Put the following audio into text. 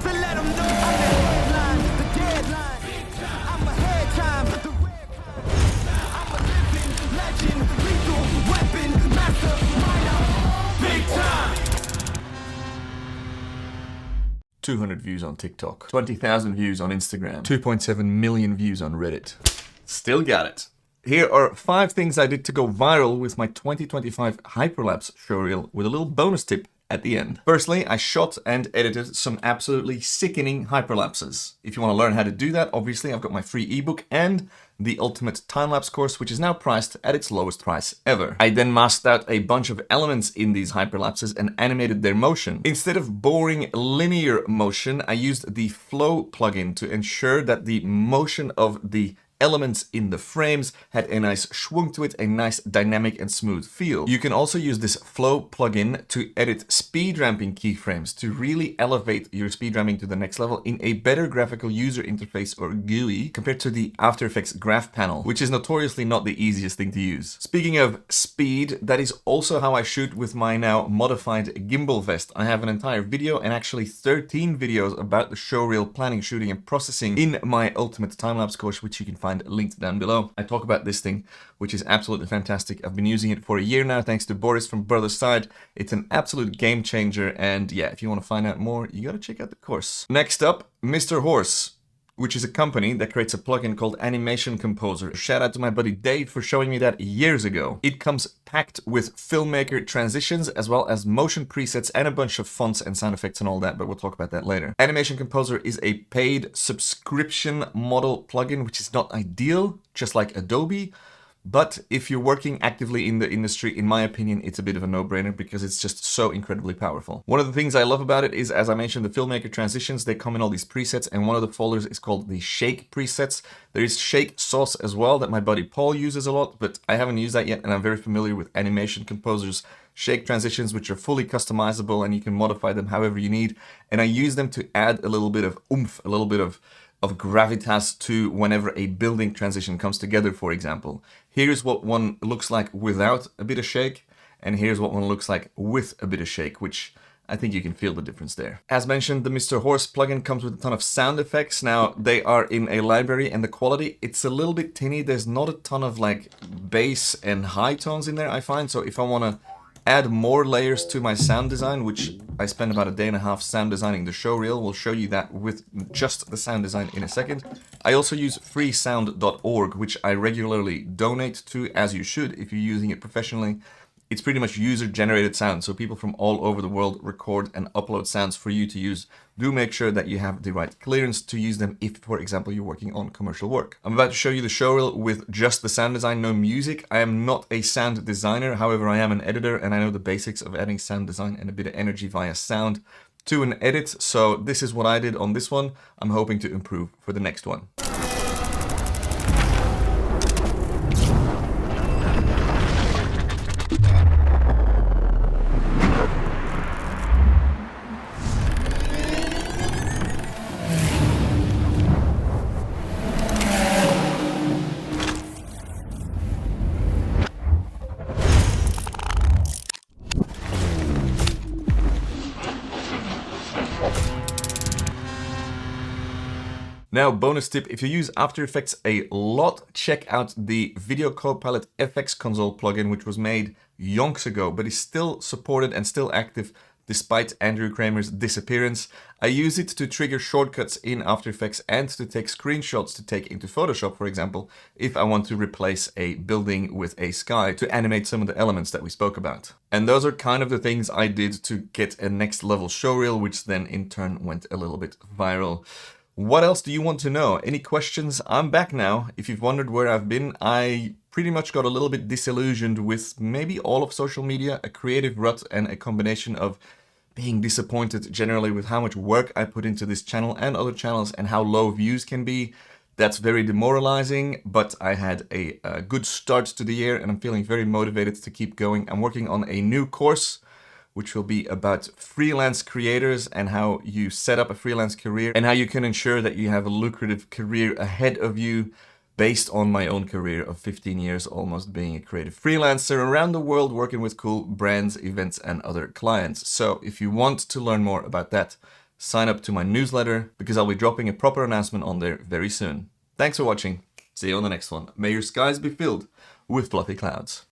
So let them know I'm the headline, the deadline. I'm a head time, the red kind. I'm a living legend, lethal weapon, mastermind, big time. 200 views on TikTok, 20,000 views on Instagram, 2.7 million views on Reddit. Still got it. Here are 5 things I did to go viral with my 2025 hyperlapse showreel with a little bonus tip at the end. Firstly, I shot and edited some absolutely sickening hyperlapses. If you want to learn how to do that, obviously I've got my free ebook and the ultimate time-lapse course, which is now priced at its lowest price ever. I then masked out a bunch of elements in these hyperlapses and animated their motion. Instead of boring linear motion, I used the flow plugin to ensure that the motion of the elements in the frames had a nice schwung to it, a nice dynamic and smooth feel. You can also use this flow plugin to edit speed ramping keyframes to really elevate your speed ramping to the next level in a better graphical user interface or GUI compared to the After Effects graph panel, which is notoriously not the easiest thing to use. Speaking of speed, that is also how I shoot with my now modified gimbal vest. I have an entire video and actually 13 videos about the showreel planning, shooting and processing in my ultimate time-lapse course, which you can find linked down below. I talk about this thing, which is absolutely fantastic. I've been using it for a year now, thanks to Boris from Brother's Side. It's an absolute game changer, and yeah, if you want to find out more, you gotta check out the course. Next up, Mr. Horse, which is a company that creates a plugin called Animation Composer. Shout out to my buddy Dave for showing me that years ago. It comes packed with filmmaker transitions as well as motion presets and a bunch of fonts and sound effects and all that, but we'll talk about that later. Animation Composer is a paid subscription model plugin, which is not ideal, just like Adobe. But if you're working actively in the industry, in my opinion, it's a bit of a no-brainer because it's just so incredibly powerful. One of the things I love about it is, as I mentioned, the filmmaker transitions, they come in all these presets, and one of the folders is called the Shake presets. There is Shake Sauce as well that my buddy Paul uses a lot, but I haven't used that yet, and I'm very familiar with Animation Composer's Shake transitions, which are fully customizable and you can modify them however you need. And I use them to add a little bit of oomph, a little bit of gravitas to whenever a building transition comes together, for example. Here's what one looks like without a bit of shake, and here's what one looks like with a bit of shake, which I think you can feel the difference there. As mentioned, the Mr. Horse plugin comes with a ton of sound effects. Now, they are in a library, and the quality, it's a little bit tinny. There's not a ton of like bass and high tones in there, I find. So if I want to add more layers to my sound design, which I spent about a day and a half sound designing the showreel. We'll show you that with just the sound design in a second. I also use freesound.org, which I regularly donate to, as you should if you're using it professionally. It's pretty much user-generated sound, so people from all over the world record and upload sounds for you to use. Do make sure that you have the right clearance to use them if, for example, you're working on commercial work. I'm about to show you the showreel with just the sound design, no music. I am not a sound designer, however, I am an editor, and I know the basics of adding sound design and a bit of energy via sound to an edit, so this is what I did on this one. I'm hoping to improve for the next one. Now, bonus tip, if you use After Effects a lot, check out the Video Copilot FX Console plugin, which was made yonks ago, but is still supported and still active despite Andrew Kramer's disappearance. I use it to trigger shortcuts in After Effects and to take screenshots to take into Photoshop, for example, if I want to replace a building with a sky to animate some of the elements that we spoke about. And those are kind of the things I did to get a next level showreel, which then in turn went a little bit viral. What else do you want to know? Any questions? I'm back now. If you've wondered where I've been, I pretty much got a little bit disillusioned with maybe all of social media, a creative rut, and a combination of being disappointed generally with how much work I put into this channel and other channels and how low views can be. That's very demoralizing, but I had a good start to the year and I'm feeling very motivated to keep going. I'm working on a new course which will be about freelance creators and how you set up a freelance career and how you can ensure that you have a lucrative career ahead of you based on my own career of 15 years almost being a creative freelancer around the world working with cool brands, events, and other clients. So if you want to learn more about that, sign up to my newsletter because I'll be dropping a proper announcement on there very soon. Thanks for watching. See you on the next one. May your skies be filled with fluffy clouds.